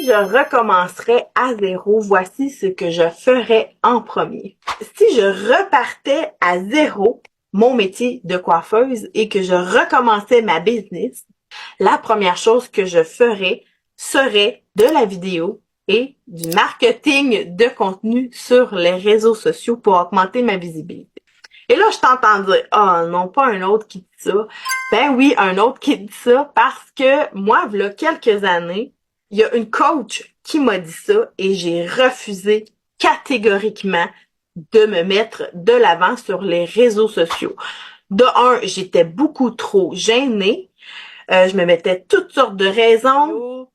je recommencerais à zéro, voici ce que je ferais en premier. Si je repartais à zéro mon métier de coiffeuse et que je recommençais ma business, la première chose que je ferais serait de la vidéo et du marketing de contenu sur les réseaux sociaux pour augmenter ma visibilité. Et là, je t'entends dire, ah non, pas un autre qui dit ça. Ben oui, un autre qui dit ça parce que moi, il y a quelques années, il y a une coach qui m'a dit ça et j'ai refusé catégoriquement de me mettre de l'avant sur les réseaux sociaux. De un, j'étais beaucoup trop gênée. Je me mettais toutes sortes de raisons.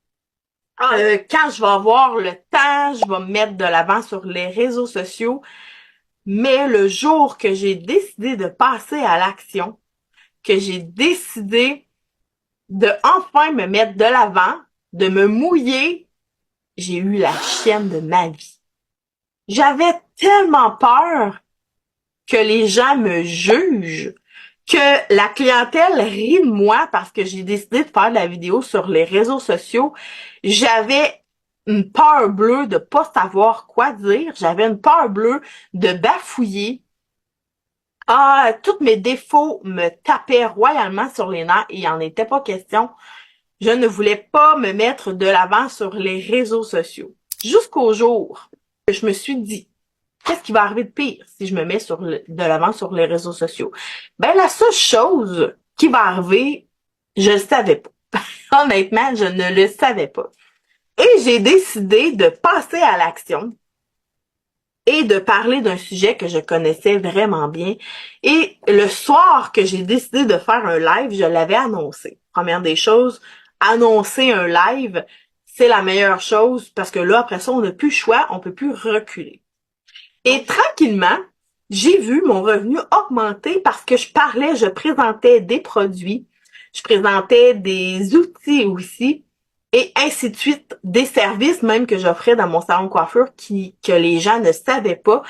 Quand je vais avoir le temps, je vais me mettre de l'avant sur les réseaux sociaux. Mais le jour que j'ai décidé de passer à l'action, que j'ai décidé de enfin me mettre de l'avant, de me mouiller, j'ai eu la chienne de ma vie. J'avais tellement peur que les gens me jugent, que la clientèle rit de moi parce que j'ai décidé de faire de la vidéo sur les réseaux sociaux. J'avais une peur bleue de pas savoir quoi dire. J'avais une peur bleue de bafouiller. Tous mes défauts me tapaient royalement sur les nerfs et il en était pas question. Je ne voulais pas me mettre de l'avant sur les réseaux sociaux. Jusqu'au jour que je me suis dit, qu'est-ce qui va arriver de pire si je me mets de l'avant sur les réseaux sociaux? Ben, la seule chose qui va arriver, je le savais pas. Honnêtement, je ne le savais pas. Et j'ai décidé de passer à l'action et de parler d'un sujet que je connaissais vraiment bien. Et le soir que j'ai décidé de faire un live, je l'avais annoncé. Première des choses, annoncer un live, c'est la meilleure chose parce que là, après ça, on n'a plus le choix, on peut plus reculer. Et tranquillement, j'ai vu mon revenu augmenter parce que je présentais des produits, je présentais des outils aussi, et ainsi de suite, des services même que j'offrais dans mon salon de coiffure que les gens ne savaient pas.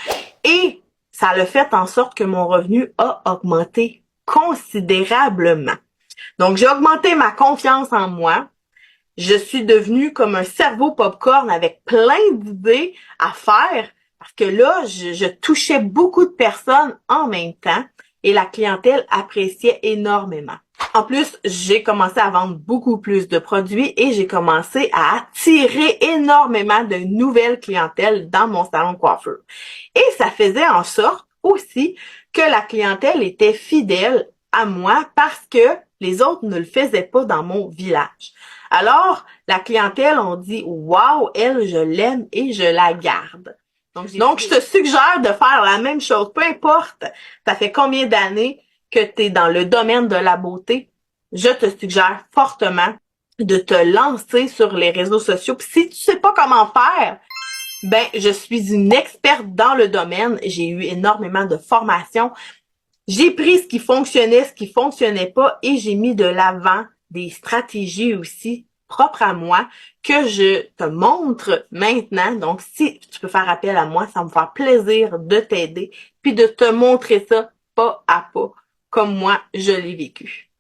Et ça a fait en sorte que mon revenu a augmenté considérablement. Donc, j'ai augmenté ma confiance en moi. Je suis devenue comme un cerveau popcorn avec plein d'idées à faire parce que là, je touchais beaucoup de personnes en même temps et la clientèle appréciait énormément. En plus, j'ai commencé à vendre beaucoup plus de produits et j'ai commencé à attirer énormément de nouvelles clientèles dans mon salon de coiffure. Et ça faisait en sorte aussi que la clientèle était fidèle à moi parce que les autres ne le faisaient pas dans mon village. Alors, la clientèle, on dit « Wow, elle, je l'aime et je la garde ». Donc, je te suggère de faire la même chose. Peu importe, ça fait combien d'années que tu es dans le domaine de la beauté, je te suggère fortement de te lancer sur les réseaux sociaux. Puis si tu sais pas comment faire, ben, je suis une experte dans le domaine. J'ai eu énormément de formations. J'ai pris ce qui fonctionnait pas et j'ai mis de l'avant des stratégies aussi propres à moi que je te montre maintenant. Donc, si tu peux faire appel à moi, ça me fera plaisir de t'aider puis de te montrer ça pas à pas comme moi je l'ai vécu.